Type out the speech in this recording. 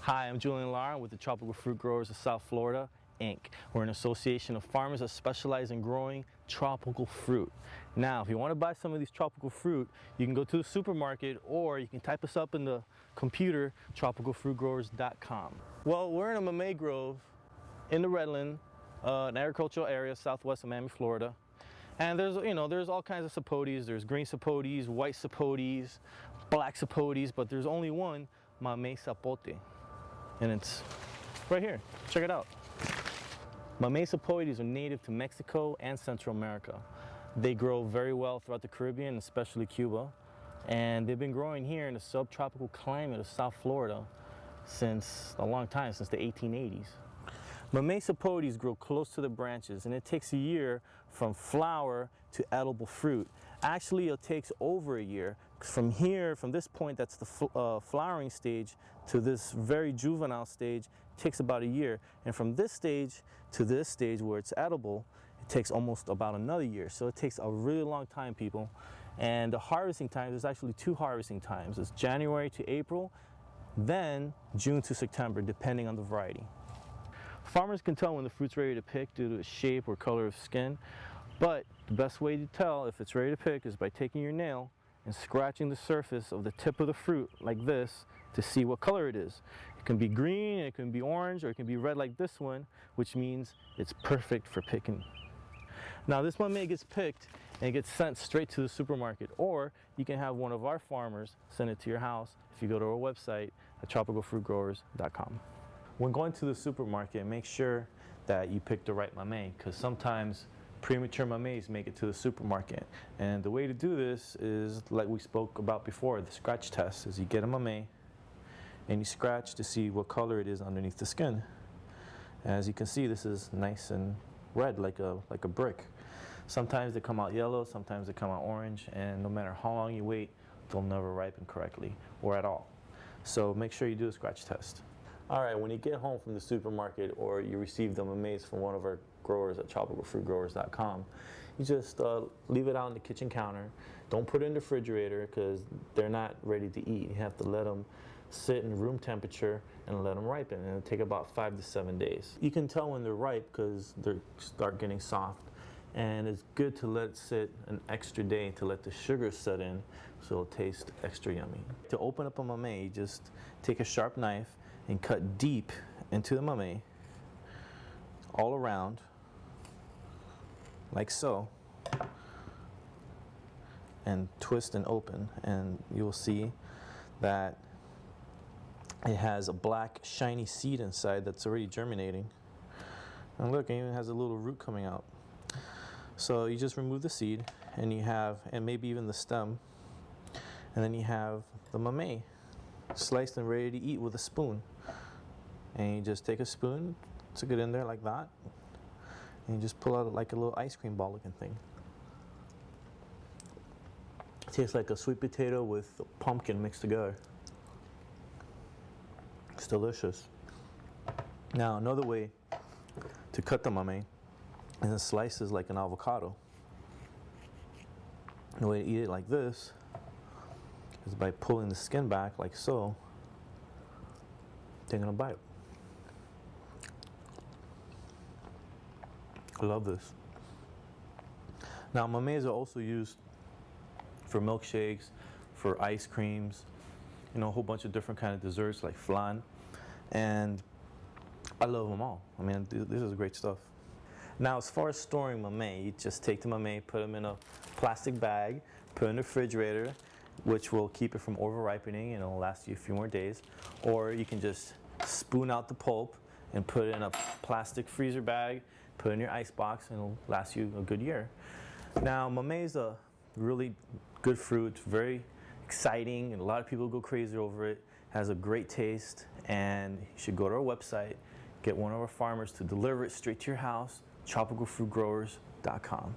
Hi, I'm Julian Lara with the Tropical Fruit Growers of South Florida, Inc. We're an association of farmers that specialize in growing tropical fruit. Now, if you want to buy some of these tropical fruit, you can go to the supermarket or you can type us up in the computer, tropicalfruitgrowers.com. Well, we're in a mamey grove in the Redland, an agricultural area southwest of Mamey, Florida. And there's all kinds of sapotes. There's green sapotes, white sapotes, black sapotes, but there's only one, Mamey Sapote. And it's right here. Check it out. Mamey Sapotes are native to Mexico and Central America. They grow very well throughout the Caribbean, especially Cuba. And they've been growing here in the subtropical climate of South Florida since a long time, since the 1880s. Mamey Sapotes grow close to the branches, and it takes a year from flower to edible fruit. Actually, it takes over a year. From here, from this point, that's the flowering stage, to this very juvenile stage, it takes about a year. And from this stage to this stage where it's edible, it takes almost about another year. So it takes a really long time, people. And the harvesting time, there's actually two harvesting times. It's January to April, then June to September, depending on the variety. Farmers can tell when the fruit's ready to pick due to its shape or color of skin, but the best way to tell if it's ready to pick is by taking your nail and scratching the surface of the tip of the fruit like this to see what color it is. It can be green, it can be orange, or it can be red like this one, which means it's perfect for picking. Now this mamey gets picked and it gets sent straight to the supermarket, or you can have one of our farmers send it to your house if you go to our website at tropicalfruitgrowers.com. When going to the supermarket, make sure that you pick the right mamey, because sometimes premature mameys make it to the supermarket. And the way to do this is, like we spoke about before, the scratch test, is you get a mamey and you scratch to see what color it is underneath the skin. As you can see, this is nice and red, like a brick. Sometimes they come out yellow, sometimes they come out orange, and no matter how long you wait, they'll never ripen correctly or at all. So make sure you do a scratch test. Alright, when you get home from the supermarket or you receive the mameys from one of our growers at tropicalfruitgrowers.com, you just leave it out on the kitchen counter. Don't put it in the refrigerator because they're not ready to eat. You have to let them sit in room temperature and let them ripen, and it'll take about 5 to 7 days. You can tell when they're ripe because they start getting soft, and it's good to let it sit an extra day to let the sugar set in so it'll taste extra yummy. To open up a mamey, you just take a sharp knife and cut deep into the mamey all around like so, and twist and open, and you'll see that it has a black shiny seed inside that's already germinating. And look, it even has a little root coming out. So you just remove the seed, and you have, and maybe even the stem, and then you have the mamey sliced and ready to eat with a spoon. And you just take a spoon, stick it in there like that, and you just pull out like a little ice cream ball looking thing. It tastes like a sweet potato with pumpkin mixed together. It's delicious. Now another way to cut the mamey is in slices like an avocado. The way to eat it like this is by pulling the skin back like so, taking a bite. I love this. Now mameys are also used for milkshakes, for ice creams, a whole bunch of different kind of desserts like flan, and I love them all. I mean, this is great stuff. Now, as far as storing mamey, you just take the mamey, put them in a plastic bag, put it in the refrigerator, which will keep it from over ripening and it'll last you a few more days. Or you can just spoon out the pulp and put it in a plastic freezer bag, put it in your ice box, and it'll last you a good year. Now, mamey is a really good fruit, very exciting, and a lot of people go crazy over it. It has a great taste, and you should go to our website, get one of our farmers to deliver it straight to your house, tropicalfruitgrowers.com.